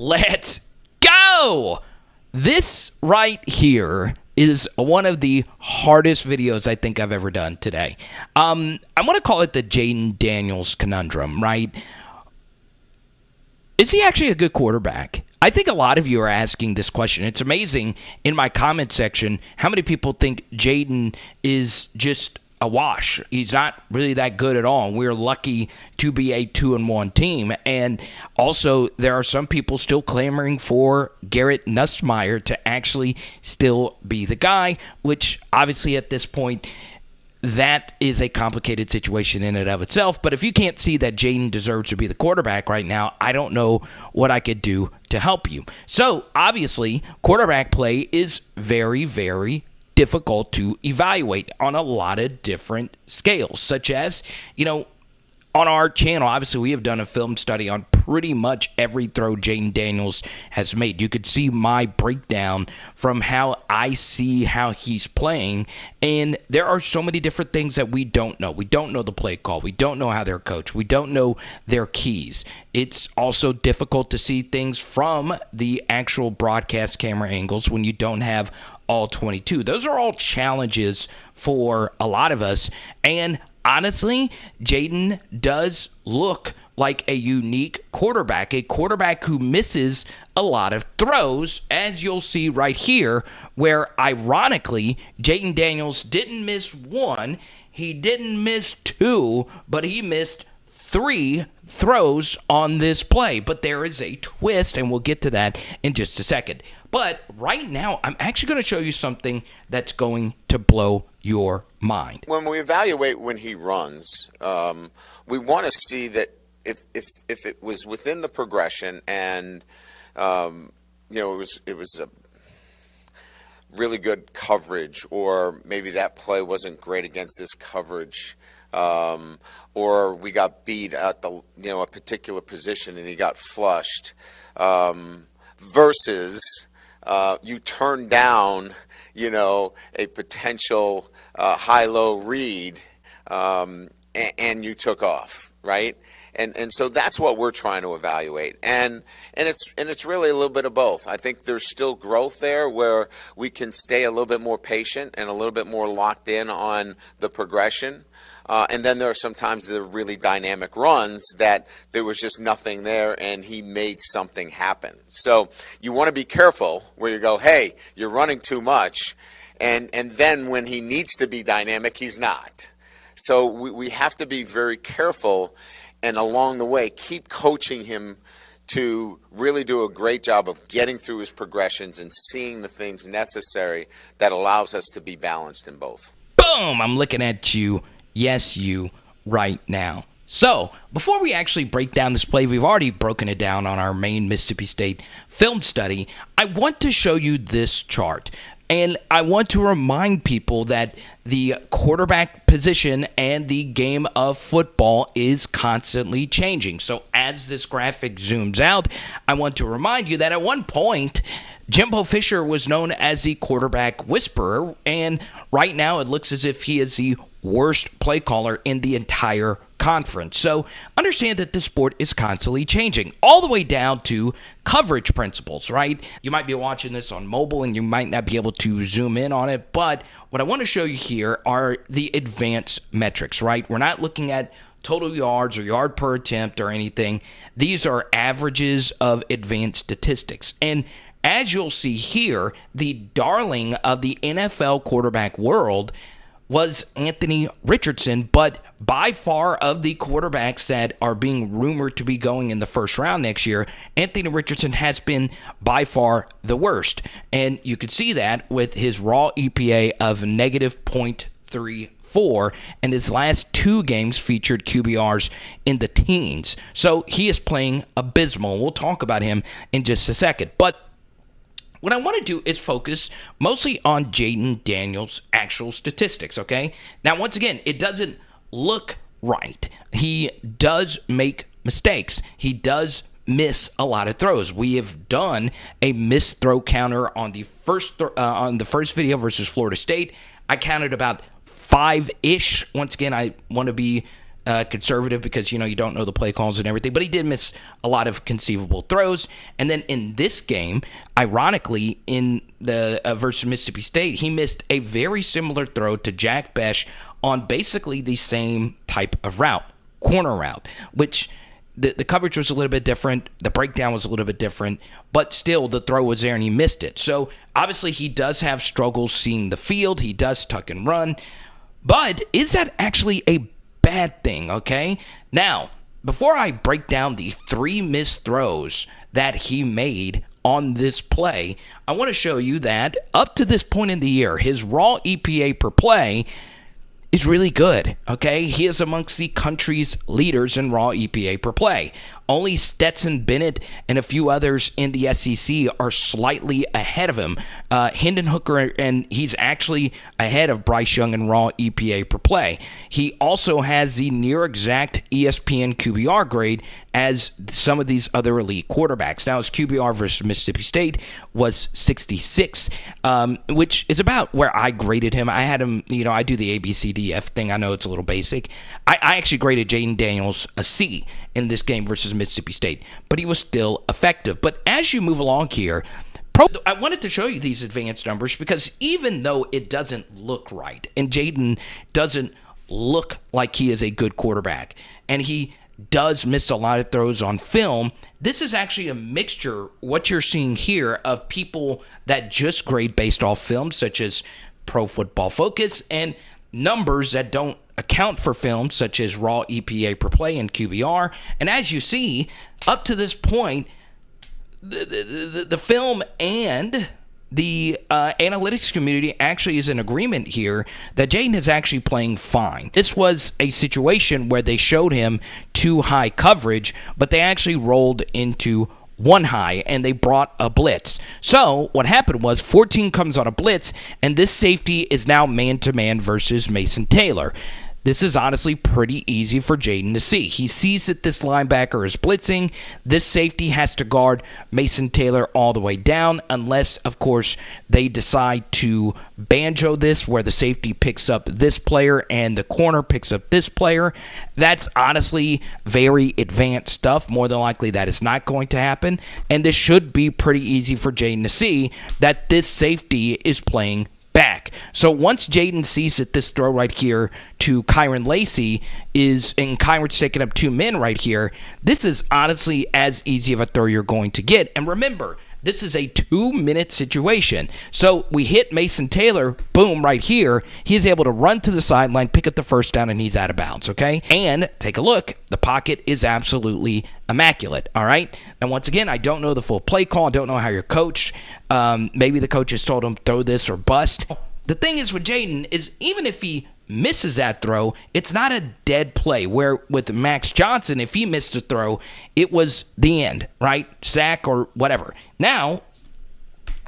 Let's go! This right here is one of the hardest videos I think I've ever done today. I want to call it the JD Daniels conundrum, right? Is he actually a good quarterback? I think a lot of you are asking this question. It's amazing in my comment section how many people think Jayden is just a wash. He's not really that good at all. We're lucky to be a 2-1 team. And also, there are some people still clamoring for Garrett Nussmeier to actually still be the guy, which obviously at this point, that is a complicated situation in and of itself. But if you can't see that Jayden deserves to be the quarterback right now, I don't know what I could do to help you. So, obviously, quarterback play is very, very difficult to evaluate on a lot of different scales, such as, on our channel, obviously, we have done a film study on pretty much every throw Jayden Daniels has made. You could see my breakdown from how I see how he's playing, and there are so many different things that we don't know. We don't know the play call. We don't know how they're coached. We don't know their keys. It's also difficult to see things from the actual broadcast camera angles when you don't have all 22. Those are all challenges for a lot of us, and honestly, Jayden does look like a unique quarterback, a quarterback who misses a lot of throws, as you'll see right here, where ironically, Jayden Daniels didn't miss one, he didn't miss two, but he missed 3 throws on this play. But there is a twist, and we'll get to that in just a second. But right now, I'm actually going to show you something that's going to blow your mind. When we evaluate when he runs, we want to see that if it was within the progression and it was a really good coverage, or maybe that play wasn't great against this coverage, or we got beat at the a particular position and he got flushed, versus you turn down a potential high-low read and you took off, right? And so that's what we're trying to evaluate, and it's really a little bit of both. I think there's still growth there where we can stay a little bit more patient and a little bit more locked in on the progression. And then there are sometimes the really dynamic runs that there was just nothing there and he made something happen. So you want to be careful where you go, hey, you're running too much, and then when he needs to be dynamic, he's not. So we have to be very careful, and along the way, keep coaching him to really do a great job of getting through his progressions and seeing the things necessary that allows us to be balanced in both. Boom! I'm looking at you. Yes, you right now. So, before we actually break down this play, we've already broken it down on our main Mississippi State film study. I want to show you this chart, and I want to remind people that the quarterback position and the game of football is constantly changing. So, as this graphic zooms out, I want to remind you that at one point, Jimbo Fisher was known as the quarterback whisperer, and right now it looks as if he is the worst play caller in the entire conference. So understand that the sport is constantly changing, all the way down to coverage principles, right? You might be watching this on mobile and you might not be able to zoom in on it, but what I want to show you here are the advanced metrics, right? We're not looking at total yards or yard per attempt or anything. These are averages of advanced statistics. And as you'll see here, the darling of the NFL quarterback world was Anthony Richardson, but by far of the quarterbacks that are being rumored to be going in the first round next year, Anthony Richardson has been by far the worst. And you could see that with his raw EPA of negative 0.34, and his last 2 games featured QBRs in the teens. So he is playing abysmal. We'll talk about him in just a second. But what I want to do is focus mostly on Jayden Daniels' actual statistics, okay? Now, once again, it doesn't look right. He does make mistakes. He does miss a lot of throws. We have done a missed throw counter on the first video versus Florida State. I counted about 5-ish. Once again, I want to be conservative because, you don't know the play calls and everything, but he did miss a lot of conceivable throws. And then in this game, ironically, in the versus Mississippi State, he missed a very similar throw to Jack Bech on basically the same type of route, corner route, which the coverage was a little bit different. The breakdown was a little bit different, but still the throw was there and he missed it. So obviously he does have struggles seeing the field. He does tuck and run. But is that actually a bad thing, okay? Now, before I break down the 3 missed throws that he made on this play, I want to show you that up to this point in the year, his raw EPA per play is really good, okay? He is amongst the country's leaders in raw EPA per play. Only Stetson Bennett and a few others in the SEC are slightly ahead of him. Hendon Hooker, and he's actually ahead of Bryce Young in raw EPA per play. He also has the near exact ESPN QBR grade as some of these other elite quarterbacks. Now, his QBR versus Mississippi State was 66, which is about where I graded him. I had him, I do the ABCDF thing. I know it's a little basic. I actually graded JAYDEN Daniels a C in this game versus Mississippi State, but he was still effective. But as you move along here, I wanted to show you these advanced numbers because even though it doesn't look right, and JAYDEN doesn't look like he is a good quarterback, and he does miss a lot of throws on film, this is actually a mixture, what you're seeing here, of people that just grade based off film, such as Pro Football Focus, and numbers that don't account for film, such as raw EPA per play and QBR. And as you see, up to this point, the film and the analytics community actually is in agreement here that JAYDEN is actually playing fine. This was a situation where they showed him 2 high coverage, but they actually rolled into 1 high, and they brought a blitz. So what happened was 14 comes on a blitz, and this safety is now man-to-man versus Mason Taylor. This is honestly pretty easy for JAYDEN to see. He sees that this linebacker is blitzing. This safety has to guard Mason Taylor all the way down, unless, of course, they decide to banjo this, where the safety picks up this player and the corner picks up this player. That's honestly very advanced stuff. More than likely, that is not going to happen. And this should be pretty easy for JAYDEN to see that this safety is playing back. So once JAYDEN sees that this throw right here to Kyron Lacey is, and Kyron's taking up 2 men right here, this is honestly as easy of a throw you're going to get. And remember, this is a 2-minute situation. So we hit Mason Taylor, boom, right here. He is able to run to the sideline, pick up the first down, and he's out of bounds, okay? And take a look. The pocket is absolutely immaculate, all right? Now, once again, I don't know the full play call. I don't know how you're coached. Maybe the coaches told him throw this or bust. The thing is with JAYDEN is even if he misses that throw, it's not a dead play, where with Max Johnson, if he missed a throw, it was the end, right? Sack or whatever. Now,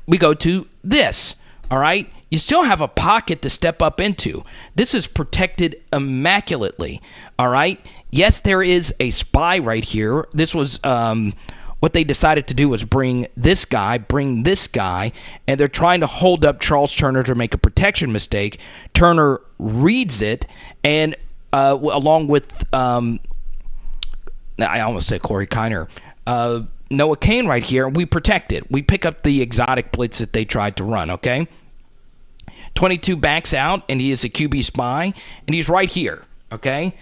we go to this, all right? You still have a pocket to step up into. This is protected immaculately, all right? Yes, there is a spy right here. This was what they decided to do was bring this guy, and they're trying to hold up Charles Turner to make a protection mistake. Turner reads it, and along with, I almost said Corey Kiner, Noah Cain right here, we protect it. We pick up the exotic blitz that they tried to run, okay? 22 backs out, and he is a QB spy, and he's right here, okay?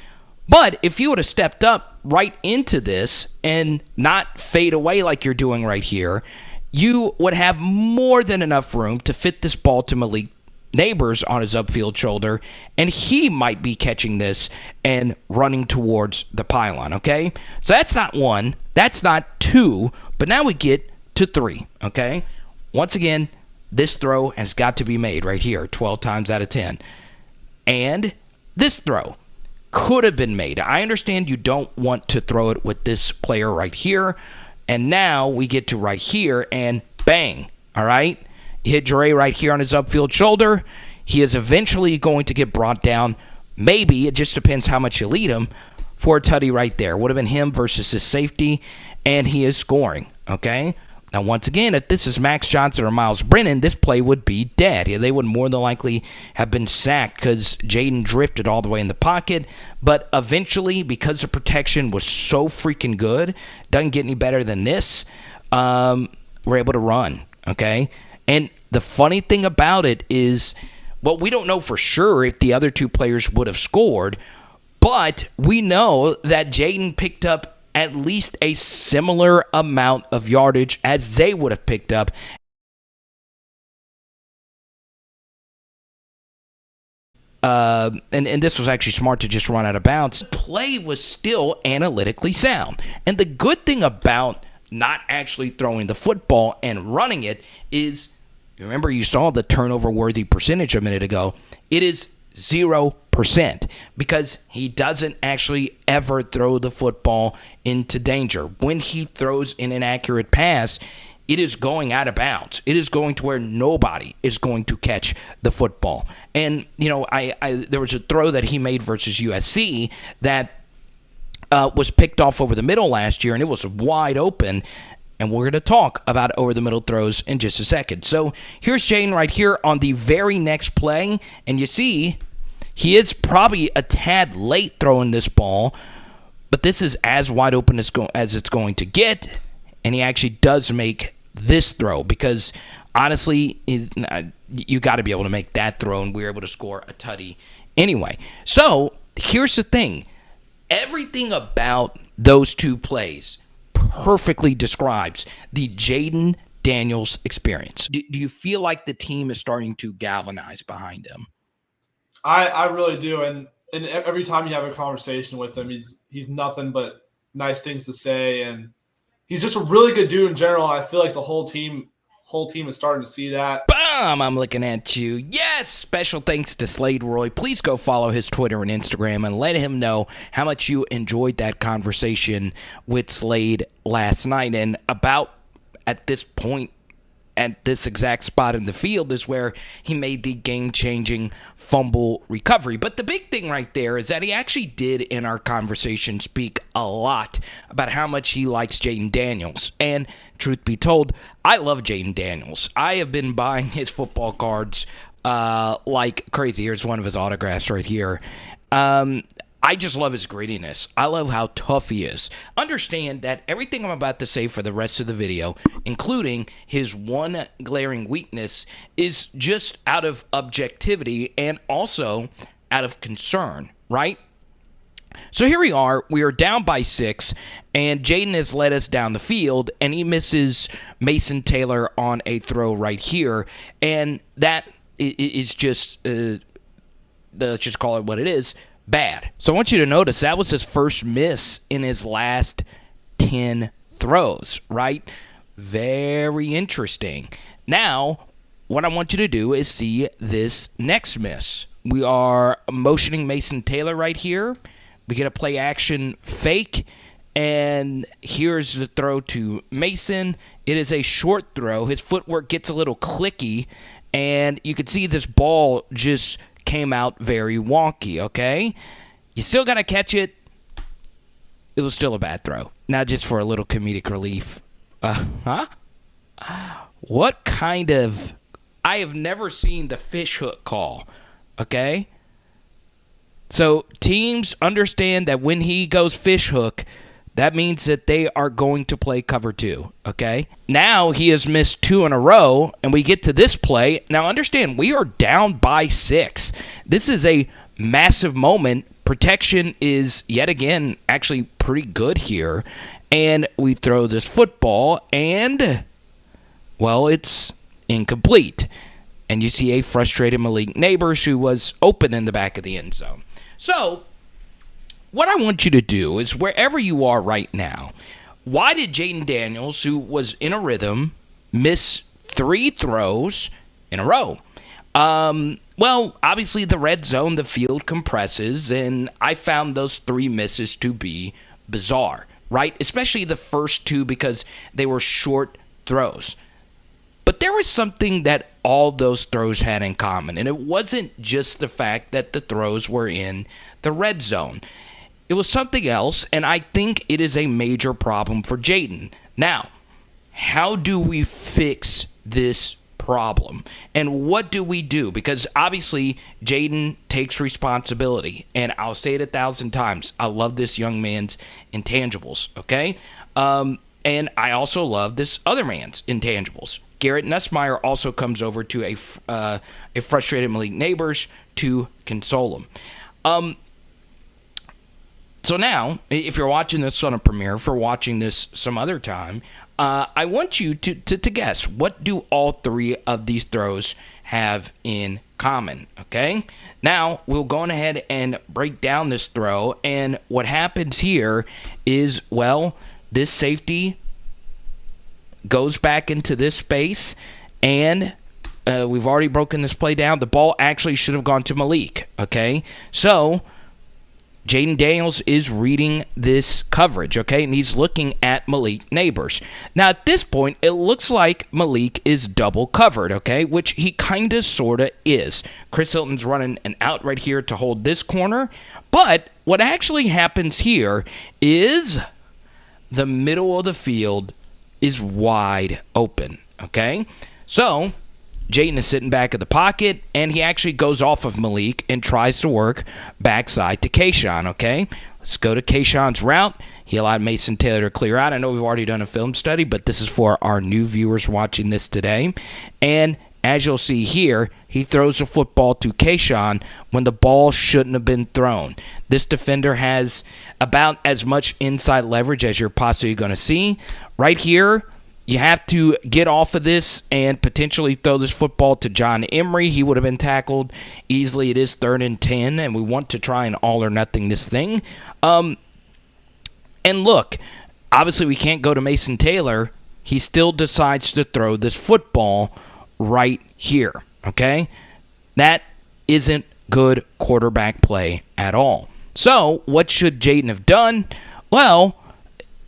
But if you would have stepped up right into this and not fade away like you're doing right here, you would have more than enough room to fit this ball to Malik Neighbors on his upfield shoulder, and he might be catching this and running towards the pylon, okay? So that's not 1, that's not 2, but now we get to 3, okay? Once again, this throw has got to be made right here, 12 times out of 10. And this throw could have been made. I understand you don't want to throw it with this player right here. And now we get to right here and bang, all right? You hit Jure right here on his upfield shoulder. He is eventually going to get brought down. Maybe, it just depends how much you lead him, for a tutty right there. Would have been him versus his safety, and he is scoring, okay? Now, once again, if this is Max Johnson or Miles Brennan, this play would be dead. They would more than likely have been sacked because Jayden drifted all the way in the pocket. But eventually, because the protection was so freaking good, doesn't get any better than this, we're able to run, okay? And the funny thing about it is, well, we don't know for sure if the other two players would have scored, but we know that Jayden picked up at least a similar amount of yardage as they would have picked up. And this was actually smart to just run out of bounds. Play was still analytically sound. And the good thing about not actually throwing the football and running it is, remember you saw the turnover-worthy percentage a minute ago. It is 0%, because he doesn't actually ever throw the football into danger. When he throws an inaccurate pass, it is going out of bounds. It is going to where nobody is going to catch the football. And, you know, there was a throw that he made versus USC that was picked off over the middle last year, and it was wide open. And we're going to talk about over-the-middle throws in just a second. So here's Jayden right here on the very next play. And you see, he is probably a tad late throwing this ball, but this is as wide open as it's going to get. And he actually does make this throw because, honestly, you got to be able to make that throw, and we were able to score a tutty anyway. So here's the thing. Everything about those two plays perfectly describes the Jayden Daniels experience. Do you feel like the team is starting to galvanize behind him? I really do, and every time you have a conversation with him, he's nothing but nice things to say, and he's just a really good dude in general. I feel like the whole team is starting to see that. Boom! I'm looking at you. Yes! Special thanks to Slade Roy. Please go follow his Twitter and Instagram and let him know how much you enjoyed that conversation with Slade last night. And about at this point, at this exact spot in the field is where he made the game-changing fumble recovery. But the big thing right there is that he actually did, in our conversation, speak a lot about how much he likes Jayden Daniels. And truth be told, I love Jayden Daniels. I have been buying his football cards like crazy. Here's one of his autographs right here. I just love his grittiness. I love how tough he is. Understand that everything I'm about to say for the rest of the video, including his one glaring weakness, is just out of objectivity and also out of concern, right? So here we are. We are down by 6, and Jayden has led us down the field, and he misses Mason Taylor on a throw right here, and that is just, let's just call it what it is, bad. So I want you to notice that was his first miss in his last 10 throws, right? Very interesting. Now, what I want you to do is see this next miss. We are motioning Mason Taylor right here. We get a play action fake, and here's the throw to Mason. It is a short throw. His footwork gets a little clicky, and you can see this ball just came out very wonky, okay? You still got to catch it. It was still a bad throw. Now, just for a little comedic relief. What kind of... I have never seen the fish hook call, okay? So, teams understand that when he goes fish hook, that means that they are going to play cover 2, okay? Now he has missed 2 in a row, and we get to this play. Now understand, we are down by 6. This is a massive moment. Protection is, yet again, actually pretty good here. And we throw this football, and, well, it's incomplete. And you see a frustrated Malik Neighbors who was open in the back of the end zone. So, what I want you to do is, wherever you are right now, why did Jayden Daniels, who was in a rhythm, miss 3 throws in a row? Well, obviously the red zone, the field compresses, and I found those 3 misses to be bizarre, right? Especially the first 2 because they were short throws. But there was something that all those throws had in common, and it wasn't just the fact that the throws were in the red zone. It was something else, and I think it is a major problem for Jayden. Now, how do we fix this problem? And what do we do? Because obviously Jayden takes responsibility, and I'll say it 1,000 times. I love this young man's intangibles, okay? And I also love this other man's intangibles. Garrett Nussmeier also comes over to a frustrated Malik Neighbors to console him. So now, if you're watching this on a premiere, if you're watching this some other time, I want you to guess, what do all three of these throws have in common, okay? Now, we'll go on ahead and break down this throw, and what happens here is, well, this safety goes back into this space, and we've already broken this play down. The ball actually should have gone to Malik, okay? So JAYDEN Daniels is reading this coverage, okay, and he's looking at Malik Neighbors. Now, at this point, it looks like Malik is double covered, okay, which he kind of, sort of is. Chris Hilton's running an out right here to hold this corner, but what actually happens here is the middle of the field is wide open, okay? So Jayden is sitting back in the pocket, and he actually goes off of Malik and tries to work backside to Kayshawn, okay? Let's go to Kayshawn's route. He allowed Mason Taylor to clear out. I know we've already done a film study, but this is for our new viewers watching this today. And as you'll see here, he throws the football to Kayshawn when the ball shouldn't have been thrown. This defender has about as much inside leverage as you're possibly going to see. Right here, you have to get off of this and potentially throw this football to John Emery. He would have been tackled easily. It is 3rd and 10, and we want to try and all or nothing this thing. And look, obviously we can't go to Mason Taylor. He still decides to throw this football right here, okay? That isn't good quarterback play at all. So what should Jayden have done? Well,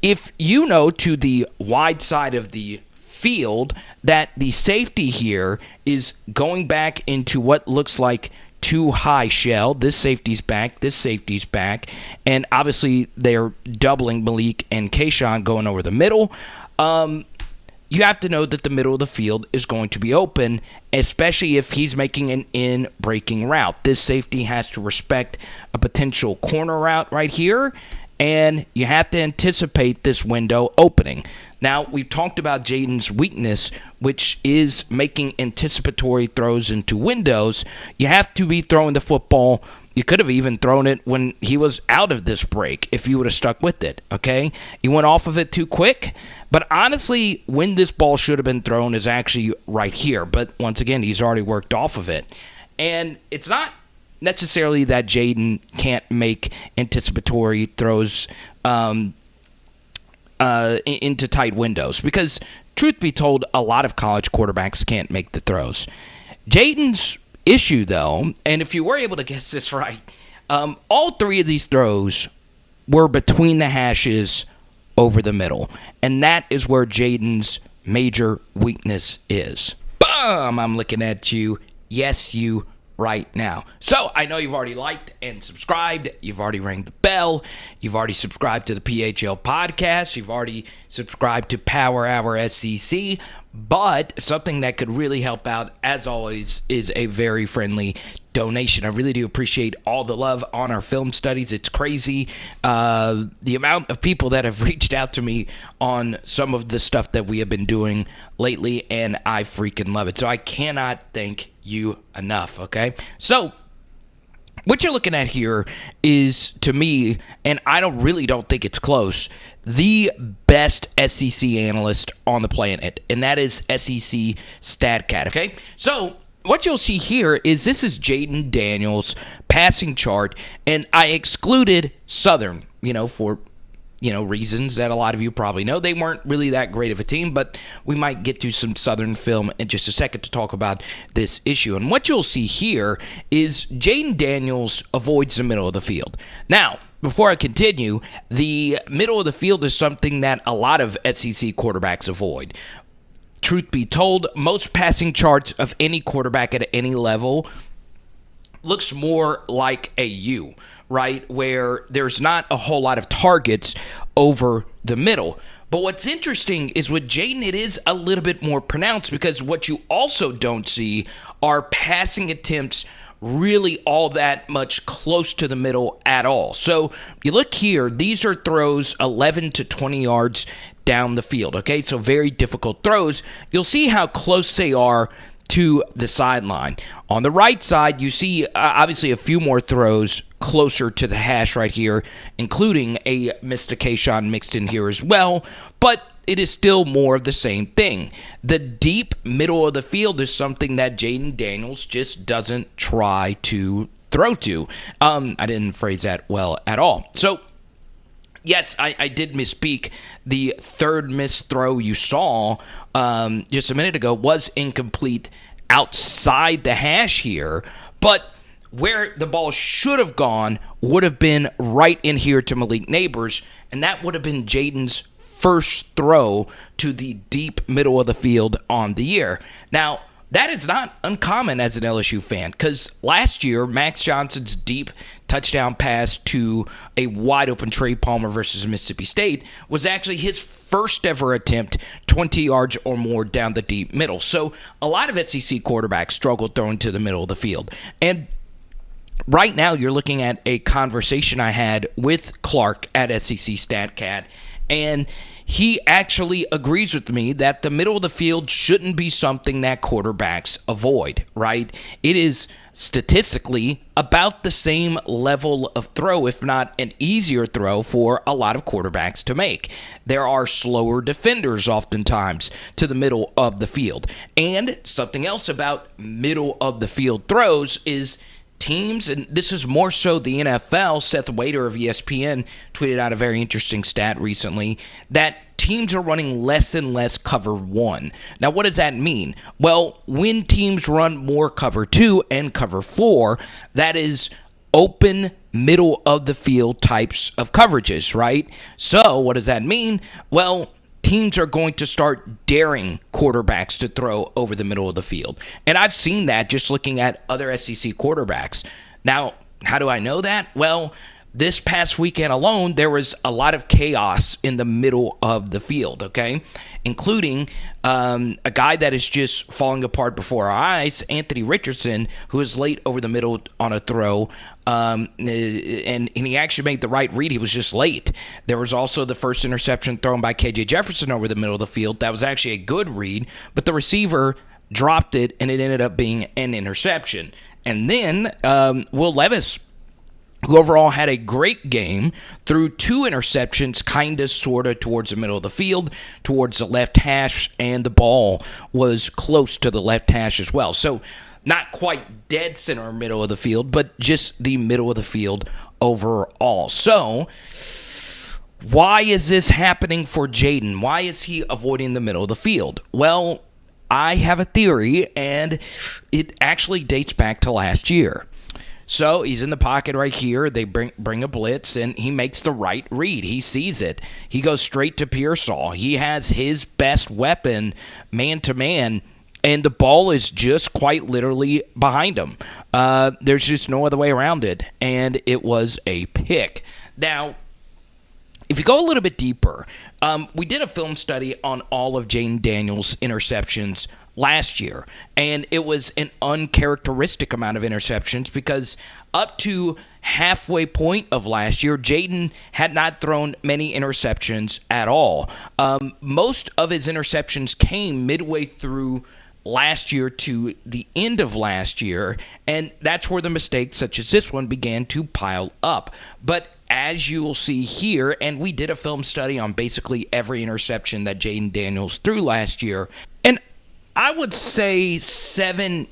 if you know to the wide side of the field that the safety here is going back into what looks like too high shell, this safety's back, and obviously they're doubling Malik and Kayshawn going over the middle, you have to know that the middle of the field is going to be open, especially if he's making an in-breaking route. This safety has to respect a potential corner route right here, and you have to anticipate this window opening. Now, we've talked about Jayden's weakness, which is making anticipatory throws into windows. You have to be throwing the football. You could have even thrown it when he was out of this break if you would have stuck with it, okay? You went off of it too quick. But honestly, when this ball should have been thrown is actually right here. But once again, he's already worked off of it. And it's not necessarily that Jayden can't make anticipatory throws into tight windows, because truth be told, a lot of college quarterbacks can't make the throws. Jayden's issue, though, and if you were able to guess this right, all three of these throws were between the hashes over the middle, and that is where Jayden's major weakness is. Boom! I'm looking at you. Yes, you right now. So I know you've already liked and subscribed. You've already rang the bell. You've already subscribed to the PHL podcast. You've already subscribed to Power Hour SEC. But something that could really help out, as always, is a very friendly donation. I really do appreciate all the love on our film studies. It's crazy the amount of people that have reached out to me on some of the stuff that we have been doing lately, and I freaking love it. So I cannot thank you enough, okay? So what you're looking at here is, to me, and I really don't think it's close, the best SEC analyst on the planet, and that is SEC StatCat, okay? So what you'll see here is this is JAYDEN Daniels' passing chart, and I excluded Southern, for reasons that a lot of you probably know. They weren't really that great of a team, but we might get to some Southern film in just a second to talk about this issue. And what you'll see here is JAYDEN Daniels avoids the middle of the field. Now, before I continue, the middle of the field is something that a lot of SEC quarterbacks avoid. Truth be told, most passing charts of any quarterback at any level looks more like a U, right? Where there's not a whole lot of targets over the middle. But what's interesting is with Jayden, it is a little bit more pronounced because what you also don't see are passing attempts really all that much close to the middle at all. So you look here, these are throws 11 to 20 yards down the field, okay? So very difficult throws. You'll see how close they are to the sideline. On the right side, you see obviously a few more throws closer to the hash right here, including a missed Kayshawn mixed in here as well, but it is still more of the same thing. The deep middle of the field is something that JD Daniels just doesn't try to throw to. I didn't phrase that well at all. So, yes, I did misspeak. The third missed throw you saw just a minute ago was incomplete outside the hash here, but where the ball should have gone would have been right in here to Malik Neighbors, and that would have been Jayden's first throw to the deep middle of the field on the year. Now, that is not uncommon as an LSU fan, because last year, Max Johnson's deep touchdown pass to a wide-open Trey Palmer versus Mississippi State was actually his first ever attempt 20 yards or more down the deep middle. So a lot of SEC quarterbacks struggled throwing to the middle of the field. And right now, you're looking at a conversation I had with Clark at SEC StatCat, and he actually agrees with me that the middle of the field shouldn't be something that quarterbacks avoid, right? It is statistically about the same level of throw, if not an easier throw for a lot of quarterbacks to make. There are slower defenders oftentimes to the middle of the field. And something else about middle of the field throws is teams, and this is more so the NFL, Seth Wader of ESPN tweeted out a very interesting stat recently, that teams are running less and less cover one. Now, what does that mean? Well, when teams run more cover two and cover four, that is open middle of the field types of coverages, right? So what does that mean? Well, teams are going to start daring quarterbacks to throw over the middle of the field. And I've seen that just looking at other SEC quarterbacks. Now, how do I know that? Well, this past weekend alone, there was a lot of chaos in the middle of the field, okay? Including a guy that is just falling apart before our eyes, Anthony Richardson, who is late over the middle on a throw, and he actually made the right read. He was just late. There was also the first interception thrown by KJ Jefferson over the middle of the field. That was actually a good read, but the receiver dropped it, and it ended up being an interception. And then Will Levis, who overall had a great game, threw two interceptions kind of sort of towards the middle of the field, towards the left hash, and the ball was close to the left hash as well. So not quite dead center middle of the field, but just the middle of the field overall. So why is this happening for Jayden? Why is he avoiding the middle of the field? Well, I have a theory, and it actually dates back to last year. So he's in the pocket right here. They bring a blitz, and he makes the right read. He sees it. He goes straight to Pearsall. He has his best weapon man-to-man, and the ball is just quite literally behind him. There's just no other way around it, and it was a pick. Now, if you go a little bit deeper, we did a film study on all of JD Daniels' interceptions last year, and it was an uncharacteristic amount of interceptions because up to halfway point of last year, Jayden had not thrown many interceptions at all. Most of his interceptions came midway through last year to the end of last year, and that's where the mistakes such as this one began to pile up. But as you will see here, and we did a film study on basically every interception that JD Daniels threw last year, and I would say 7-ish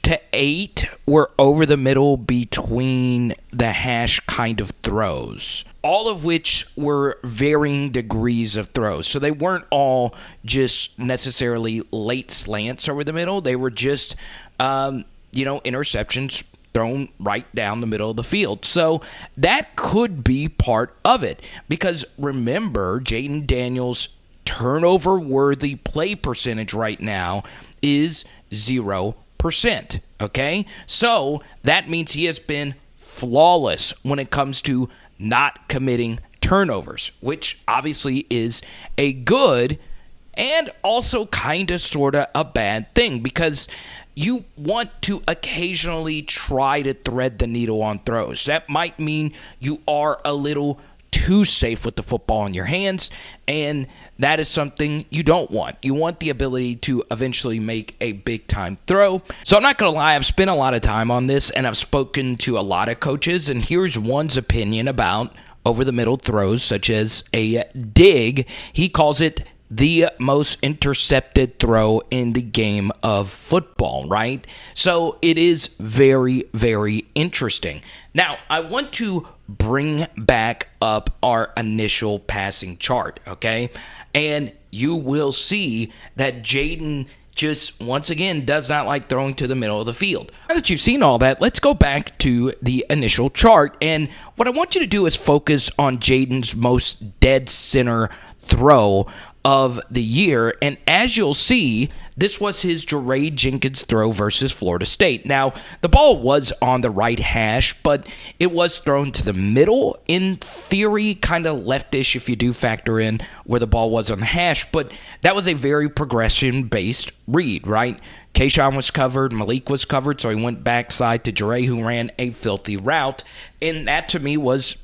to 8 were over the middle between the hash kind of throws, all of which were varying degrees of throws. So they weren't all just necessarily late slants over the middle. They were just, interceptions thrown right down the middle of the field. So that could be part of it because remember, JD Daniels' turnover-worthy play percentage right now is 0%, okay? So that means he has been flawless when it comes to not committing turnovers, which obviously is a good and also kind of sort of a bad thing, because you want to occasionally try to thread the needle on throws. That might mean you are a little too safe with the football in your hands, and that is something you don't want. You want the ability to eventually make a big-time throw. So I'm not going to lie, I've spent a lot of time on this, and I've spoken to a lot of coaches, and here's one's opinion about over-the-middle throws, such as a dig. He calls it the most intercepted throw in the game of football, right? So it is very, very interesting. Now, I want to bring back up our initial passing chart, okay? And you will see that Jayden just, once again, does not like throwing to the middle of the field. Now that you've seen all that, let's go back to the initial chart. And what I want you to do is focus on Jayden's most dead center throw of the year, and as you'll see, this was his Jeray Jenkins throw versus Florida State. Now, the ball was on the right hash, but it was thrown to the middle, in theory, kind of leftish if you do factor in where the ball was on the hash, but that was a very progression-based read, right? Kayshawn was covered, Malik was covered, so he went backside to Jeray, who ran a filthy route, and that, to me, was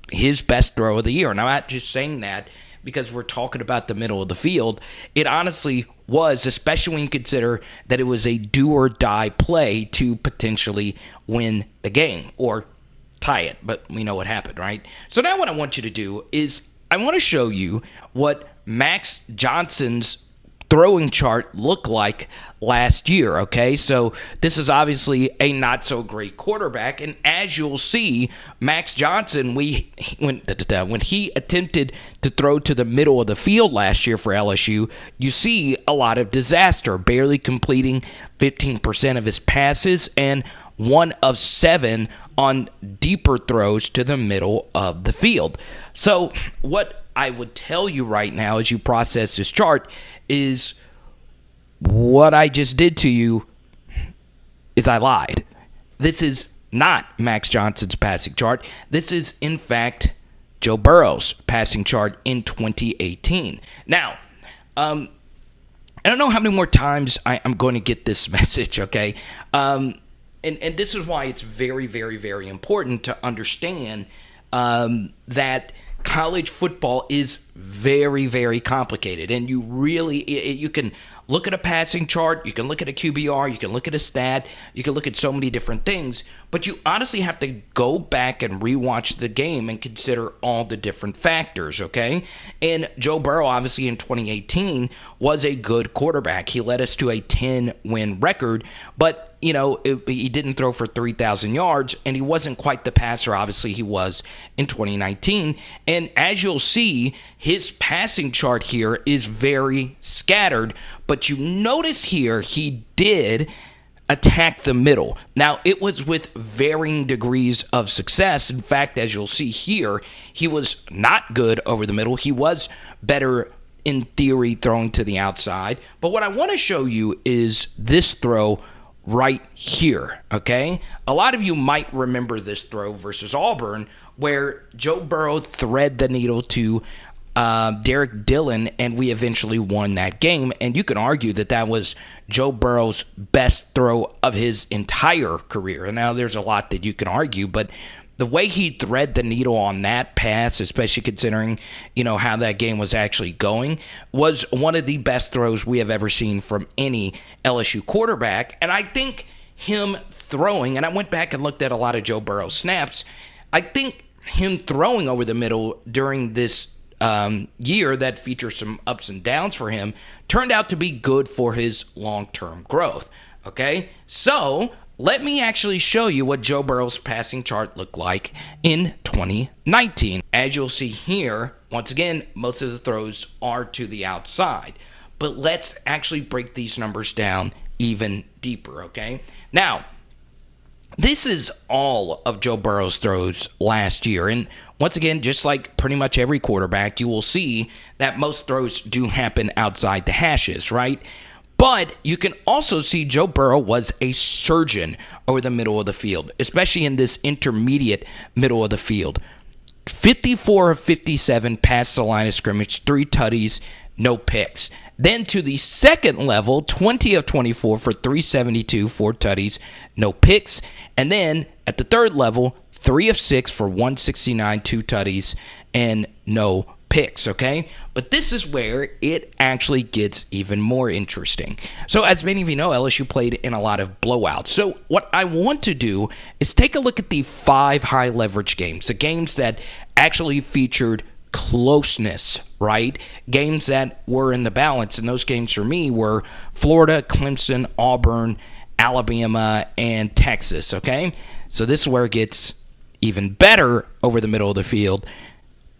his best throw of the year. And I'm not just saying that because we're talking about the middle of the field. It honestly was, especially when you consider that it was a do-or-die play to potentially win the game or tie it, but we know what happened, right? So now what I want you to do is I want to show you what Max Johnson's throwing chart looked like last year, okay? So this is obviously a not-so-great quarterback, and as you'll see, Max Johnson, when he attempted to throw to the middle of the field last year for LSU, you see a lot of disaster, barely completing 15% of his passes and 1 of 7 on deeper throws to the middle of the field. So what I would tell you right now as you process this chart is what I just did to you is I lied. This is not Max Johnson's passing chart. This is, in fact, Joe Burrow's passing chart in 2018. Now, I don't know how many more times I'm going to get this message, okay? And this is why it's very, very, very important to understand that college football is very, very complicated, and you can look at a passing chart, you can look at a QBR, you can look at a stat, you can look at so many different things, but you honestly have to go back and rewatch the game and consider all the different factors, okay? And Joe Burrow, obviously, in 2018 was a good quarterback. He led us to a 10-win record, but he didn't throw for 3,000 yards, and he wasn't quite the passer, obviously, he was in 2019. And as you'll see, his passing chart here is very scattered, but you notice here he did attack the middle. Now, it was with varying degrees of success. In fact, as you'll see here, he was not good over the middle. He was better in theory throwing to the outside. But what I want to show you is this throw right here, okay? A lot of you might remember this throw versus Auburn where Joe Burrow thread the needle to Derek Dillon, and we eventually won that game. And you can argue that that was Joe Burrow's best throw of his entire career. And now there's a lot that you can argue, but the way he thread the needle on that pass, especially considering, how that game was actually going, was one of the best throws we have ever seen from any LSU quarterback. And I think him throwing, and I went back and looked at a lot of Joe Burrow snaps, I think him throwing over the middle during this year that features some ups and downs for him turned out to be good for his long-term growth. Okay, so let me actually show you what Joe Burrow's passing chart looked like in 2019. As you'll see here, once again, most of the throws are to the outside. But let's actually break these numbers down even deeper, okay? Now, this is all of Joe Burrow's throws last year. And once again, just like pretty much every quarterback, you will see that most throws do happen outside the hashes, right? But you can also see Joe Burrow was a surgeon over the middle of the field, especially in this intermediate middle of the field. 54 of 57 past the line of scrimmage, 3 tutties, no picks. Then to the second level, 20 of 24 for 372, 4 tutties, no picks. And then at the third level, 3 of 6 for 169, 2 tutties, and no picks, okay? But this is where it actually gets even more interesting. So as many of you know, LSU played in a lot of blowouts. So what I want to do is take a look at the 5 high leverage games, the games that actually featured closeness, right? Games that were in the balance, and those games for me were Florida, Clemson, Auburn, Alabama, and Texas, okay? So this is where it gets even better over the middle of the field.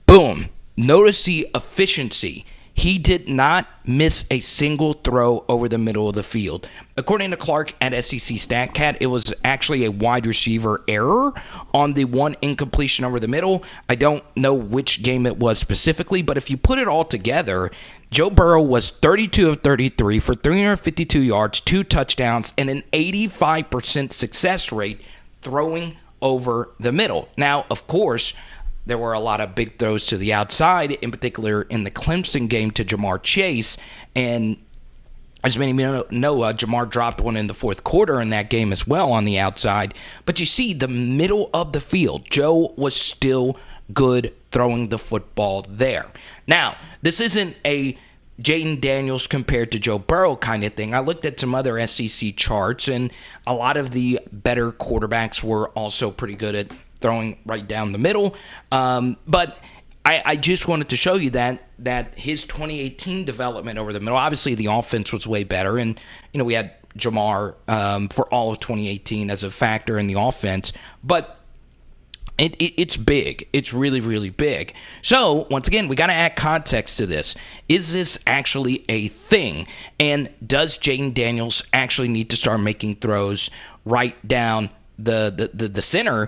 Boom. Notice the efficiency. He did not miss a single throw over the middle of the field. According to Clark at SEC StatCat, it was actually a wide receiver error on the one incompletion over the middle. I don't know which game it was specifically, but if you put it all together, Joe Burrow was 32 of 33 for 352 yards, 2 touchdowns, and an 85% success rate throwing over the middle. Now, of course, there were a lot of big throws to the outside, in particular in the Clemson game to Jamar Chase. And as many of you know, Jamar dropped one in the fourth quarter in that game as well on the outside. But you see, the middle of the field, Joe was still good throwing the football there. Now, this isn't a JAYDEN Daniels compared to Joe Burrow kind of thing. I looked at some other SEC charts, and a lot of the better quarterbacks were also pretty good at throwing right down the middle. But I just wanted to show you that his 2018 development over the middle, obviously the offense was way better. And, you know, we had Jamar for all of 2018 as a factor in the offense. But it's big. It's really, really big. So, once again, we got to add context to this. Is this actually a thing? And does JAYDEN Daniels actually need to start making throws right down the center?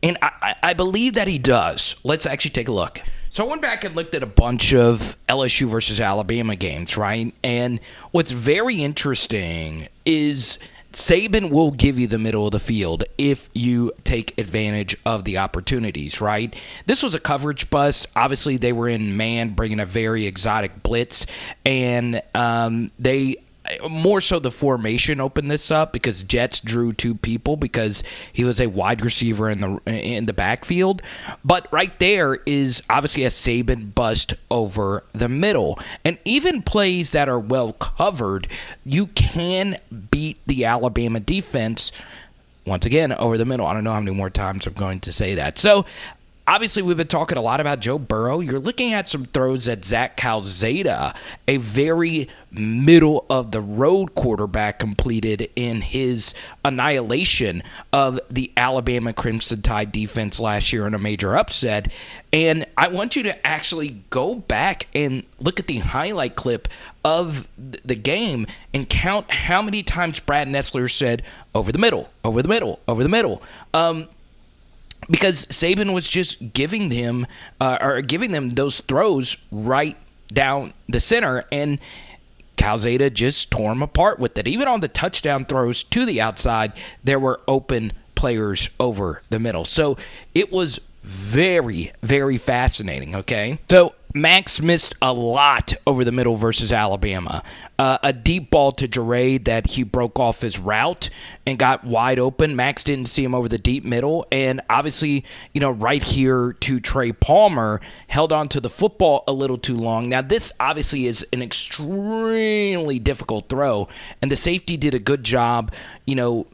And I believe that he does. Let's actually take a look. So I went back and looked at a bunch of LSU versus Alabama games, right? And what's very interesting is Saban will give you the middle of the field if you take advantage of the opportunities, right? This was a coverage bust. Obviously, they were in man, bringing a very exotic blitz, and they more so the formation opened this up because Jets drew 2 people because he was a wide receiver in the backfield. But right there is obviously a Saban bust over the middle. And even plays that are well covered, you can beat the Alabama defense once again over the middle. I don't know how many more times I'm going to say that. So obviously, we've been talking a lot about Joe Burrow. You're looking at some throws that Zach Calzada, a very middle-of-the-road quarterback, completed in his annihilation of the Alabama Crimson Tide defense last year in a major upset. And I want you to actually go back and look at the highlight clip of the game and count how many times Brad Nessler said, over the middle, over the middle, over the middle. Because Saban was just giving them those throws right down the center, and Calzada just tore him apart with it. Even on the touchdown throws to the outside, there were open players over the middle. So it was very, very fascinating, okay? So Max missed a lot over the middle versus Alabama. A deep ball to JD that he broke off his route and got wide open. Max didn't see him over the deep middle. And obviously, you know, right here to Trey Palmer, held on to the football a little too long. Now, this obviously is an extremely difficult throw, and the safety did a good job, you know,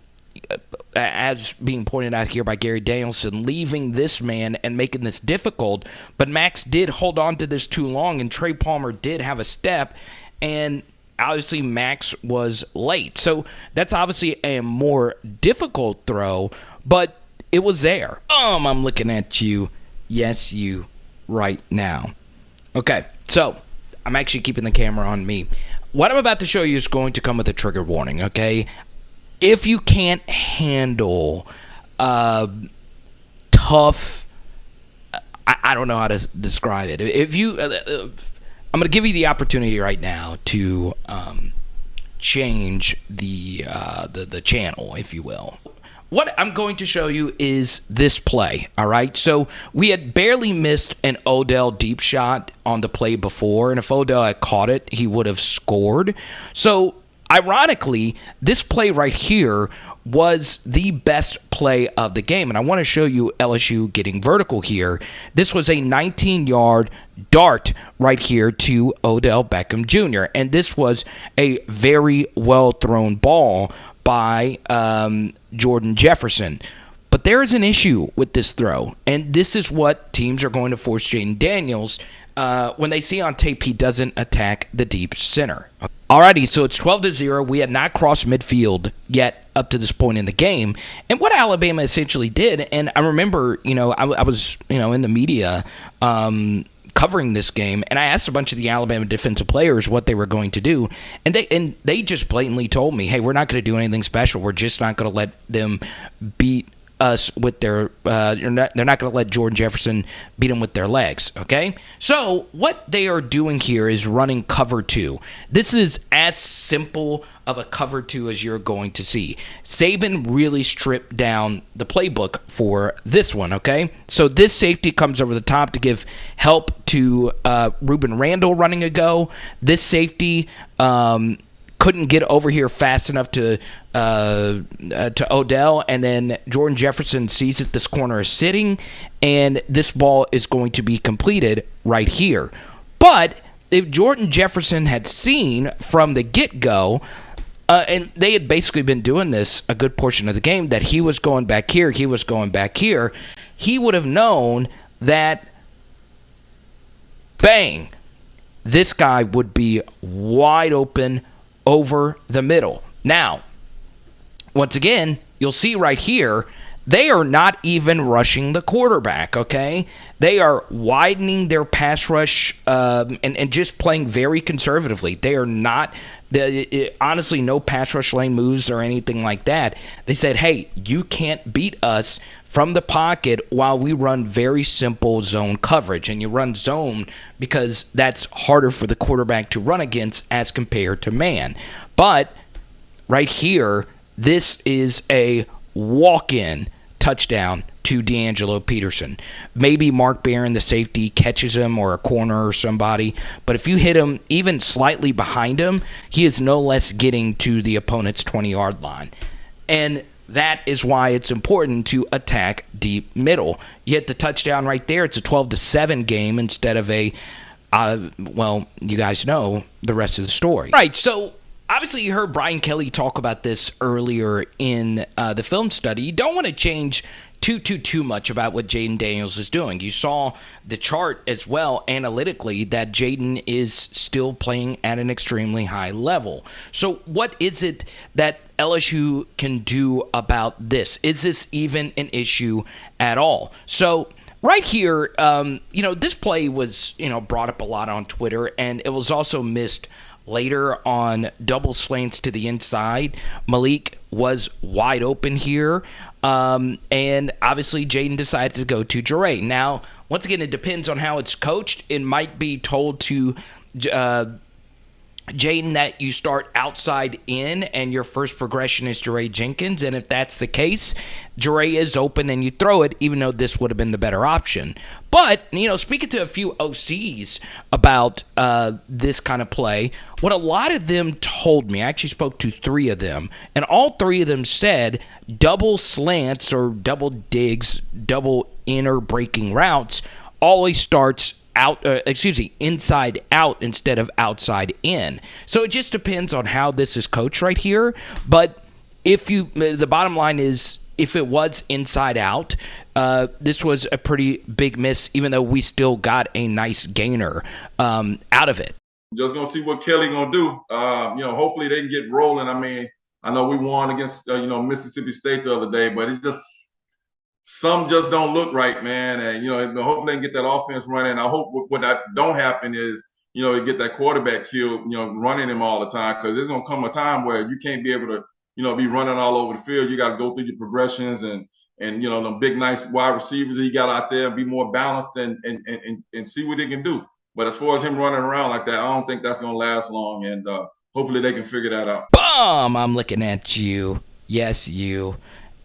as being pointed out here by Gary Danielson, leaving this man and making this difficult. But Max did hold on to this too long, and Trey Palmer did have a step, and obviously Max was late. So that's obviously a more difficult throw, but it was there. I'm looking at you. Yes, you right now. Okay, so I'm actually keeping the camera on me. What I'm about to show you is going to come with a trigger warning, okay? If you can't handle tough, I don't know how to describe it. If you, I'm going to give you the opportunity right now to change the channel, if you will. what I'm going to show you is this play, all right? So we had barely missed an Odell deep shot on the play before, and if Odell had caught it, he would have scored. So ironically, this play right here was the best play of the game, and I want to show you LSU getting vertical here. This was a 19-yard dart right here to Odell Beckham Jr., and this was a very well-thrown ball by Jordan Jefferson. But there is an issue with this throw, and this is what teams are going to force JD Daniels when they see on tape he doesn't attack the deep center. Alrighty, so it's 12-0. We had not crossed midfield yet up to this point in the game. And what Alabama essentially did, and I remember, I was, in the media covering this game, and I asked a bunch of the Alabama defensive players what they were going to do, and they just blatantly told me, hey, we're not going to do anything special. We're just not going to let them beat us with their they're not going to let Jordan Jefferson beat them with their legs, okay? So what they are doing here is running cover 2. This is as simple of a cover 2 as you're going to see. Saban really stripped down the playbook for this one, okay? So this safety comes over the top to give help to Ruben Randall running a go. This safety couldn't get over here fast enough to Odell, and then Jordan Jefferson sees that this corner is sitting, and this ball is going to be completed right here. But if Jordan Jefferson had seen from the get-go, and they had basically been doing this a good portion of the game, that he was going back here, he would have known that, bang, this guy would be wide open over the middle. Now, once again, you'll see right here, they are not even rushing the quarterback, okay? They are widening their pass rush and just playing very conservatively. They are not, honestly, no pass rush lane moves or anything like that. They said, hey, you can't beat us from the pocket while we run very simple zone coverage. And you run zone because that's harder for the quarterback to run against as compared to man. But right here, this is a walk-in touchdown to D'Angelo Peterson. Maybe Mark Barron, the safety, catches him, or a corner or somebody. But if you hit him even slightly behind him, he is no less getting to the opponent's 20-yard line. And that is why it's important to attack deep middle. You hit the touchdown right there. It's a 12-7 game instead of a, well, you guys know the rest of the story. Right, so obviously you heard Brian Kelly talk about this earlier in the film study. You don't want to change too much about what JD Daniels is doing. You saw the chart as well analytically that JD is still playing at an extremely high level. So what is it that LSU can do about this? Is this even an issue at all? So right here, this play was, brought up a lot on Twitter, and it was also missed later on double slants to the inside. Malik was wide open here. And obviously JD decided to go to Jure. Now, once again, it depends on how it's coached. It might be told to JD that you start outside in and your first progression is Jure Jenkins. And if that's the case, Jure is open and you throw it, even though this would have been the better option. But, speaking to a few OCs about this kind of play, what a lot of them told me, I actually spoke to 3 of them, and all 3 of them said double slants or double digs, double inner breaking routes always starts inside out instead of outside in. So it just depends on how this is coached right here. But the bottom line is, if it was inside out, this was a pretty big miss, even though we still got a nice gainer out of it. Just gonna see what Kelly gonna do. Hopefully they can get rolling. I mean, I know we won against Mississippi State the other day, but it's just some just don't look right, man. And hopefully they can get that offense running. I hope what that don't happen is to get that quarterback killed, running him all the time, because there's gonna come a time where you can't be able to be running all over the field. You got to go through your progressions and the big nice wide receivers that you got out there and be more balanced and see what they can do. But as far as him running around like that, I don't think that's gonna last long. And hopefully they can figure that out. Boom! I'm looking at you. Yes, you.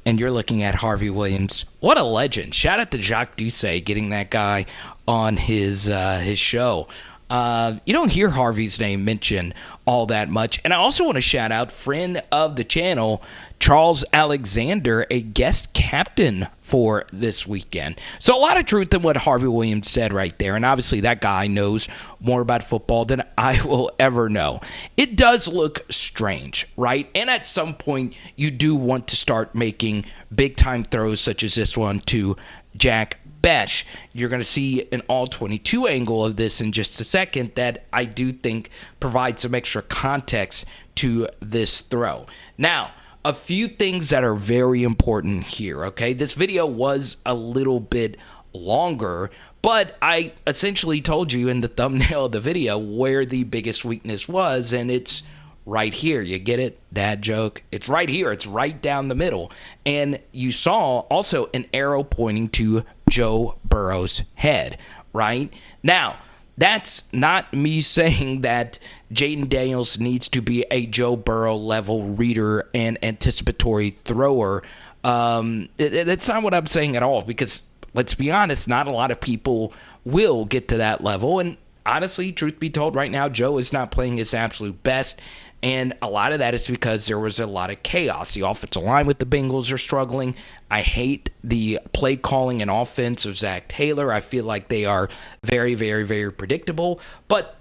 and you're looking at Harvey Williams. What a legend. Shout out to Jacques Doucet getting that guy on his show. You don't hear Harvey's name mentioned all that much. And I also want to shout out friend of the channel, Charles Alexander, a guest captain for this weekend. So a lot of truth in what Harvey Williams said right there. And obviously that guy knows more about football than I will ever know. It does look strange, right? And at some point, you do want to start making big-time throws such as this one to Jack Besh. You're going to see an all-22 angle of this in just a second that I do think provides some extra context to this throw. Now, a few things that are very important here, okay? This video was a little bit longer, but I essentially told you in the thumbnail of the video where the biggest weakness was, and it's right here. You get it? Dad joke. It's right here. It's right down the middle. And you saw also an arrow pointing to Joe Burrow's head, right? Now, that's not me saying that JAYDEN Daniels needs to be a Joe Burrow level reader and anticipatory thrower. That's not what I'm saying at all, because let's be honest, not a lot of people will get to that level. And honestly, truth be told, right now, Joe is not playing his absolute best. And a lot of that is because there was a lot of chaos. The offensive line with the Bengals are struggling. I hate the play calling and offense of Zach Taylor. I feel like they are very, very, very predictable. But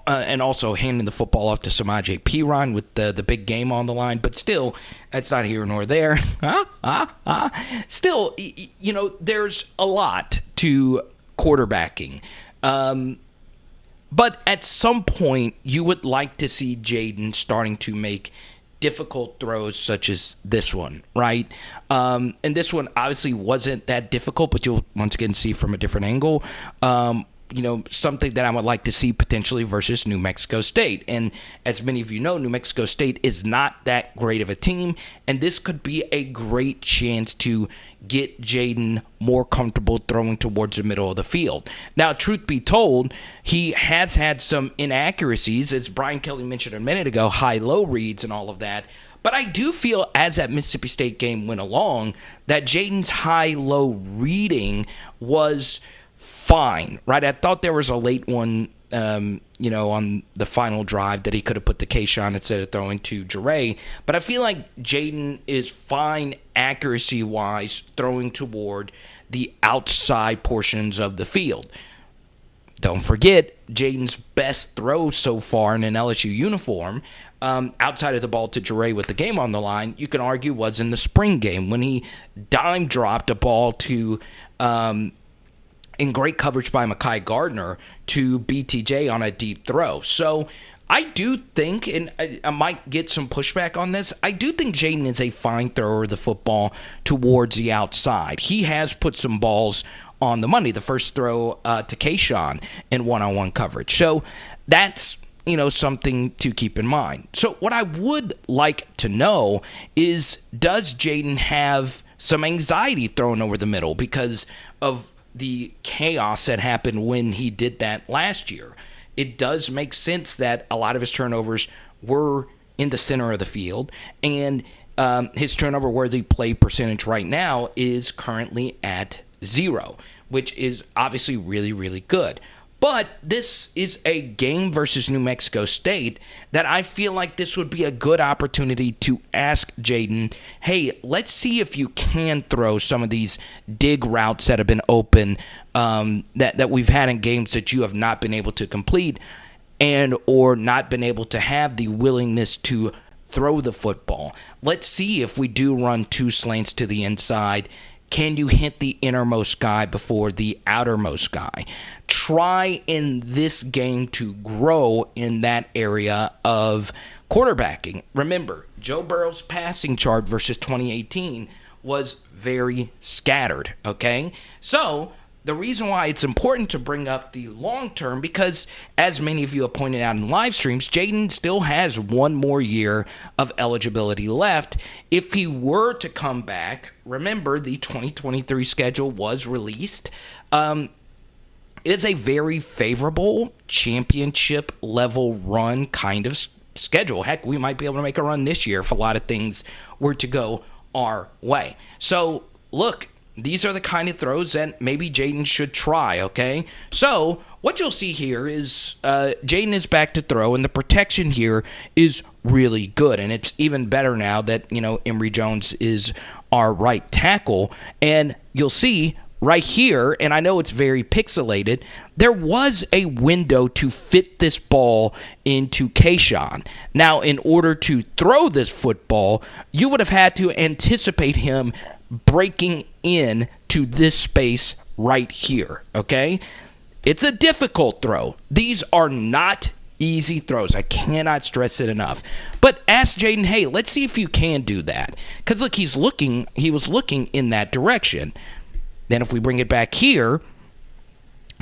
and also handing the football off to Samaje Perine with the big game on the line. But still, that's not here nor there. Still, you know, there's a lot to quarterbacking. But at some point, you would like to see JAYDEN starting to make difficult throws such as this one, right? And this one obviously wasn't that difficult, but you'll once again see from a different angle. You know, something that I would like to see potentially versus New Mexico State. And as many of you know, New Mexico State is not that great of a team, and this could be a great chance to get JAYDEN more comfortable throwing towards the middle of the field. Now, truth be told, he has had some inaccuracies, as Brian Kelly mentioned a minute ago, high-low reads and all of that. But I do feel, as that Mississippi State game went along, that JAYDEN's high-low reading was fine, right? I thought there was a late one, you know, on the final drive that he could have put to Kayshawn instead of throwing to Jure. But I feel like JAYDEN is fine accuracy-wise throwing toward the outside portions of the field. Don't forget, JAYDEN's best throw so far in an LSU uniform, outside of the ball to Jure with the game on the line, you can argue was in the spring game when he dime dropped a ball to in great coverage by Mekhi Gardner to BTJ on a deep throw. So I do think, and I might get some pushback on this, I do think JAYDEN is a fine thrower of the football towards the outside. He has put some balls on the money. The first throw to Kayshawn in one-on-one coverage. So that's, you know, something to keep in mind. So what I would like to know is, does JAYDEN have some anxiety thrown over the middle because of the chaos that happened when he did that last year? It does make sense that a lot of his turnovers were in the center of the field, and his turnover-worthy play percentage right now is currently at 0, which is obviously really, really good. But this is a game versus New Mexico State that I feel like this would be a good opportunity to ask JAYDEN, hey, let's see if you can throw some of these dig routes that have been open that we've had in games that you have not been able to complete and or not been able to have the willingness to throw the football. Let's see if we do run 2 slants to the inside. Can you hit the innermost guy before the outermost guy? Try in this game to grow in that area of quarterbacking. Remember, Joe Burrow's passing chart versus 2018 was very scattered, okay? So the reason why it's important to bring up the long term, because as many of you have pointed out in live streams, JAYDEN still has 1 more year of eligibility left. If he were to come back, remember the 2023 schedule was released. It is a very favorable championship level run kind of schedule. Heck, we might be able to make a run this year if a lot of things were to go our way. So, look, these are the kind of throws that maybe Jayden should try, okay? So, what you'll see here is Jayden is back to throw, and the protection here is really good. And it's even better now that, Emory Jones is our right tackle. And you'll see right here, and I know it's very pixelated, there was a window to fit this ball into Kayshawn. Now, in order to throw this football, you would have had to anticipate him breaking in to this space right here, okay? It's a difficult throw. These are not easy throws. I cannot stress it enough. But ask Jayden, hey, let's see if you can do that. Because, look, he was looking in that direction. Then if we bring it back here,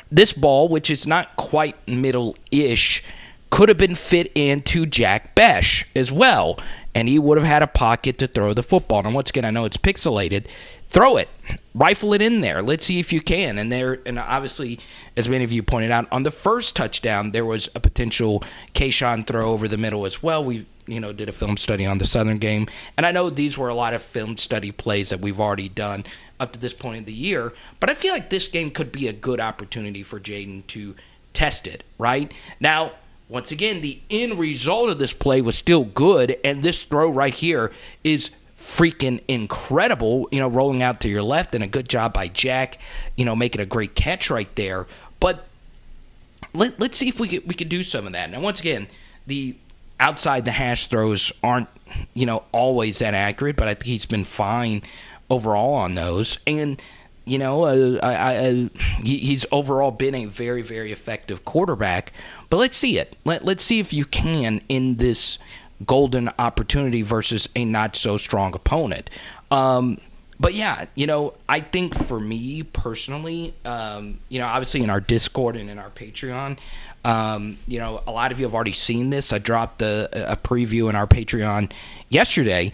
this ball, which is not quite middle-ish, could have been fit into Jack Besh as well, and he would have had a pocket to throw the football. And once again, I know it's pixelated. Throw it. Rifle it in there. Let's see if you can. And obviously, as many of you pointed out, on the first touchdown, there was a potential Kayshawn throw over the middle as well. We did a film study on the Southern game. And I know these were a lot of film study plays that we've already done up to this point in the year. But I feel like this game could be a good opportunity for Jayden to test it, right? Now, once again, the end result of this play was still good, and this throw right here is freaking incredible, rolling out to your left, and a good job by Jack, making a great catch right there. But let's see if we could do some of that. Now, once again, the outside the hash throws aren't, always that accurate, but I think he's been fine overall on those. And he's overall been a very, very effective quarterback. But let's see it. Let's see if you can in this golden opportunity versus a not-so-strong opponent. But, yeah, I think for me personally, obviously in our Discord and in our Patreon, a lot of you have already seen this. I dropped a preview in our Patreon yesterday.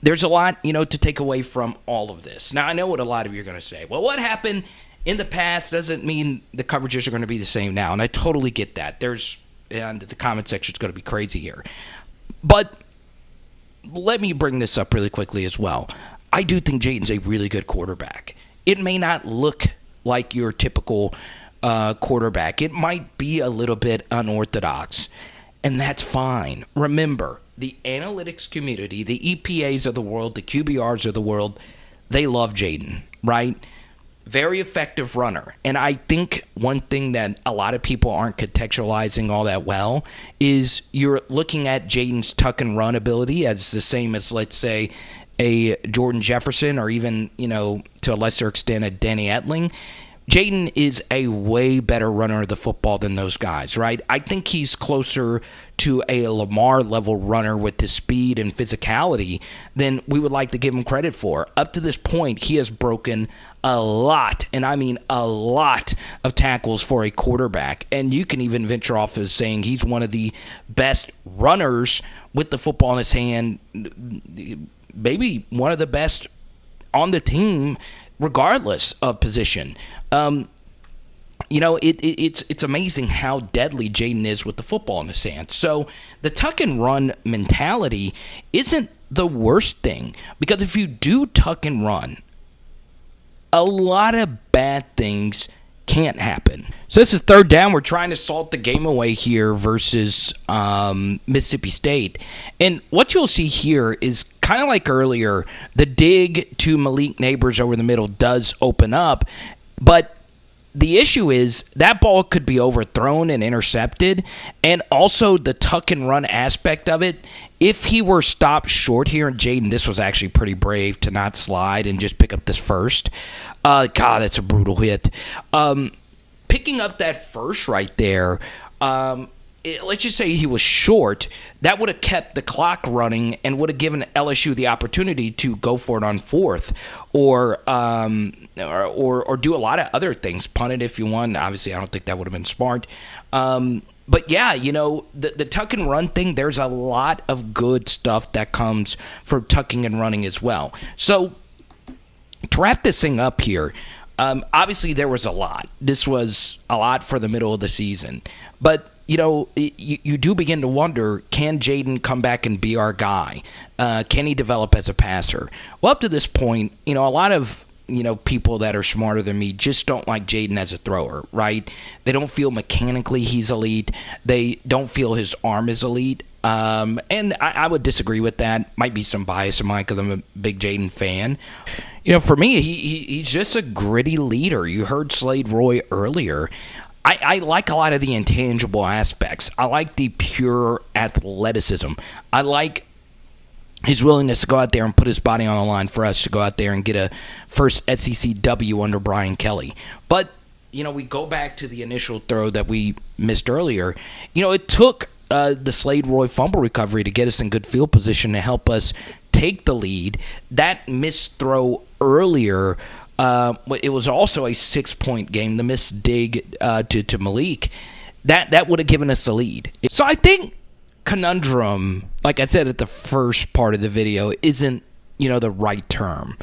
There's a lot, to take away from all of this. Now, I know what a lot of you are going to say. Well, what happened in the past doesn't mean the coverages are going to be the same now, and I totally get that. And the comment section is going to be crazy here. But let me bring this up really quickly as well. I do think Jayden's a really good quarterback. It may not look like your typical quarterback. It might be a little bit unorthodox, and that's fine. Remember, the analytics community, the EPAs of the world, the QBRs of the world, they love Jayden, right? Very effective runner. And I think one thing that a lot of people aren't contextualizing all that well is you're looking at Jayden's tuck and run ability as the same as, let's say, a Jordan Jefferson or even, to a lesser extent, a Danny Etling. Jayden is a way better runner of the football than those guys, right? I think he's closer to a Lamar-level runner with the speed and physicality than we would like to give him credit for. Up to this point, he has broken a lot, and I mean a lot, of tackles for a quarterback. And you can even venture off as saying he's one of the best runners with the football in his hand, maybe one of the best on the team, regardless of position. It's amazing how deadly Jayden is with the football in his hand. So the tuck and run mentality isn't the worst thing, because if you do tuck and run, a lot of bad things can't happen. So this is third down. We're trying to salt the game away here versus Mississippi State. And what you'll see here is kind of like earlier, the dig to Malik Neighbors over the middle does open up, but the issue is that ball could be overthrown and intercepted, and also the tuck and run aspect of it. If he were stopped short here, and Jayden, this was actually pretty brave to not slide and just pick up this first. God, that's a brutal hit. Picking up that first right there, let's just say he was short, that would have kept the clock running and would have given LSU the opportunity to go for it on fourth, or do a lot of other things. Punt it if you want. Obviously, I don't think that would have been smart. But yeah, the tuck and run thing, there's a lot of good stuff that comes from tucking and running as well. So to wrap this thing up here, obviously there was a lot. This was a lot for the middle of the season. But you do begin to wonder, can Jayden come back and be our guy? Can he develop as a passer? Well, up to this point, a lot of people that are smarter than me just don't like Jayden as a thrower, right? They don't feel mechanically he's elite. They don't feel his arm is elite. And I would disagree with that. Might be some bias in mine because I'm a big Jayden fan. For me, he's just a gritty leader. You heard Slade Roy earlier. I like a lot of the intangible aspects. I like the pure athleticism. I like his willingness to go out there and put his body on the line for us to go out there and get a first SEC W under Brian Kelly. But, we go back to the initial throw that we missed earlier. It took the Slade Roy fumble recovery to get us in good field position to help us take the lead. That missed throw earlier, it was also a 6-point game. The missed dig to Malik, that would have given us the lead. So I think conundrum, like I said at the first part of the video, isn't the right term.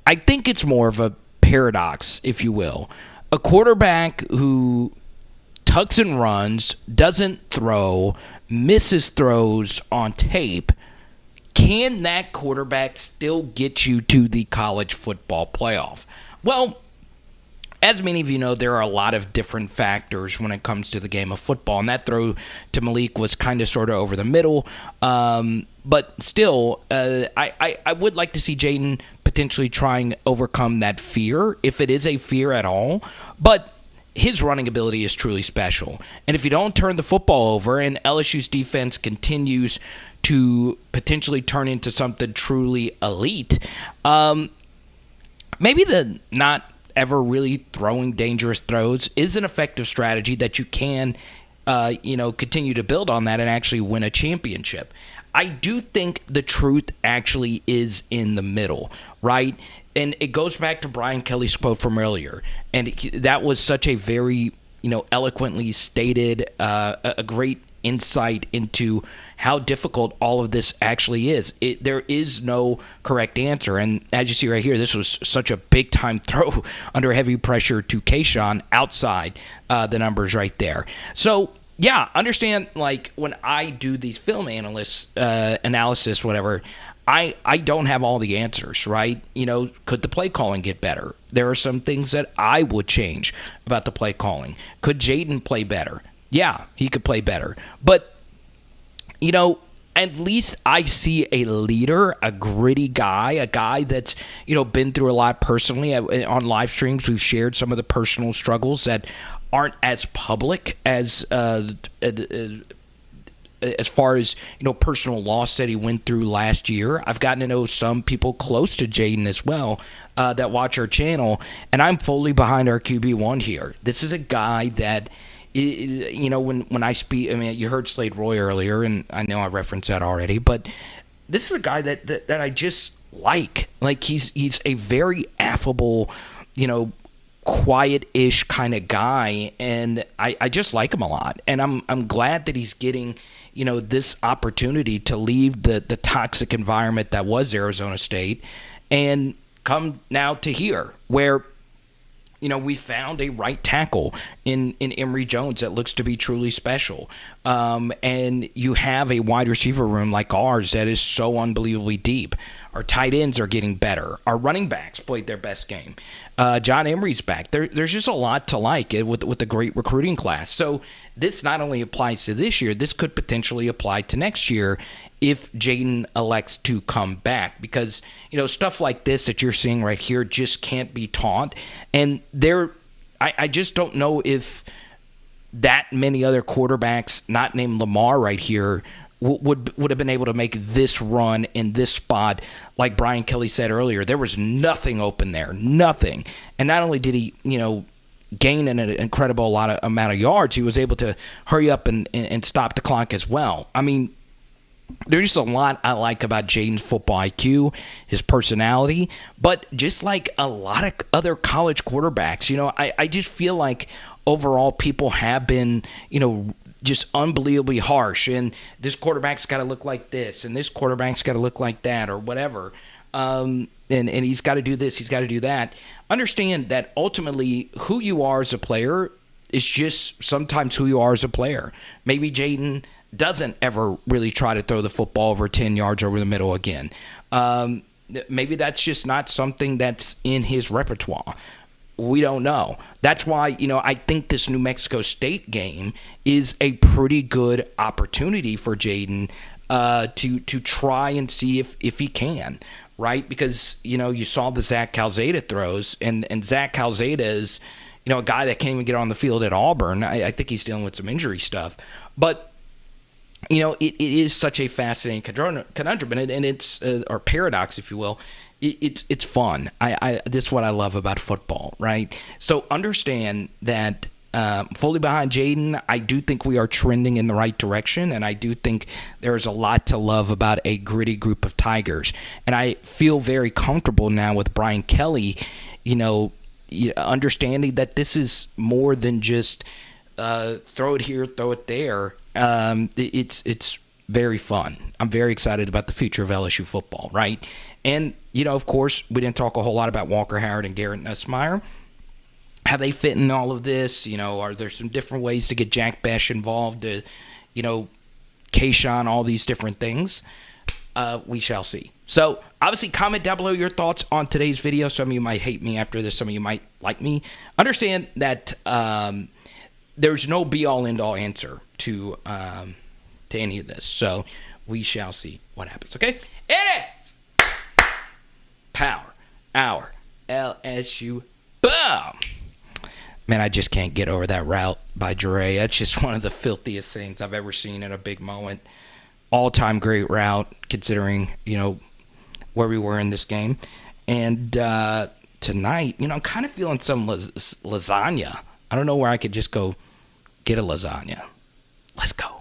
I think it's more of a paradox, if you will. A quarterback who tucks and runs, doesn't throw, misses throws on tape. Can that quarterback still get you to the college football playoff? Well, as many of you know, there are a lot of different factors when it comes to the game of football, and that throw to Malik was kind of sort of over the middle. But still, I would like to see Jayden potentially trying to overcome that fear, if it is a fear at all. But his running ability is truly special. And if you don't turn the football over and LSU's defense continues to potentially turn into something truly elite, maybe the not ever really throwing dangerous throws is an effective strategy that you can, continue to build on that and actually win a championship. I do think the truth actually is in the middle, right? And it goes back to Brian Kelly's quote from earlier. And that was such a very, eloquently stated, a great insight into how difficult all of this actually is. There is no correct answer. And as you see right here, this was such a big-time throw under heavy pressure to Kayshawn outside the numbers right there. So, yeah, understand, like, when I do these film analysis, whatever, I don't have all the answers, right? Could the play calling get better? There are some things that I would change about the play calling. Could Jayden play better? Yeah, he could play better. But, at least I see a leader, a gritty guy, a guy that's, been through a lot personally. On live streams, we've shared some of the personal struggles that aren't as public as far as, personal loss that he went through last year. I've gotten to know some people close to Jayden as well that watch our channel, and I'm fully behind our QB1 here. This is a guy that, when I speak, you heard Slade Roy earlier, and I know I referenced that already, but this is a guy that I just like. Like, he's a very affable, quiet-ish kind of guy, and I just like him a lot. And I'm glad that he's getting, this opportunity to leave the toxic environment that was Arizona State and come now to here, where we found a right tackle in Emory Jones that looks to be truly special. And you have a wide receiver room like ours that is so unbelievably deep. Our tight ends are getting better. Our running backs played their best game. John Emery's back. There's just a lot to like with the great recruiting class. So this not only applies to this year, this could potentially apply to next year if Jayden elects to come back, because stuff like this that you're seeing right here just can't be taught. And I just don't know if that many other quarterbacks, not named Lamar right here, would have been able to make this run in this spot. Like Brian Kelly said earlier, there was nothing open there, nothing. And not only did he, gain an incredible amount of yards, he was able to hurry up and stop the clock as well. There's just a lot I like about Jayden's football IQ, his personality, but just like a lot of other college quarterbacks, I just feel like overall people have been, just unbelievably harsh, and this quarterback's got to look like this, and this quarterback's got to look like that, or whatever. And he's got to do this, he's got to do that. Understand that ultimately who you are as a player It's just sometimes who you are as a player. Maybe Jayden doesn't ever really try to throw the football over 10 yards over the middle again. Maybe that's just not something that's in his repertoire. We don't know. That's why, I think this New Mexico State game is a pretty good opportunity for Jayden to try and see if he can, right? Because, you saw the Zach Calzada throws, and Zach Calzada is, a guy that can't even get on the field at Auburn. I think he's dealing with some injury stuff. But, it is such a fascinating conundrum, and it's, or paradox, if you will. It's fun. This is what I love about football, right? So understand that fully behind Jayden, I do think we are trending in the right direction, and I do think there is a lot to love about a gritty group of Tigers. And I feel very comfortable now with Brian Kelly, understanding that this is more than just throw it here, throw it there. It's very fun. I'm very excited about the future of LSU football, right? And, of course, we didn't talk a whole lot about Walker Howard and Garrett Nussmeier. How they fit in all of this? Are there some different ways to get Jack Besh involved? Kayshawn, all these different things. We shall see. So, obviously, comment down below your thoughts on today's video. Some of you might hate me after this. Some of you might like me. Understand that there's no be-all, end-all answer to any of this. So, we shall see what happens. Okay? It is Power Hour LSU. Boom! Man, I just can't get over that route by Jure. That's just one of the filthiest things I've ever seen in a big moment. All-time great route, considering, where we were in this game. And tonight, I'm kind of feeling some lasagna. I don't know where I could just go get a lasagna. Let's go.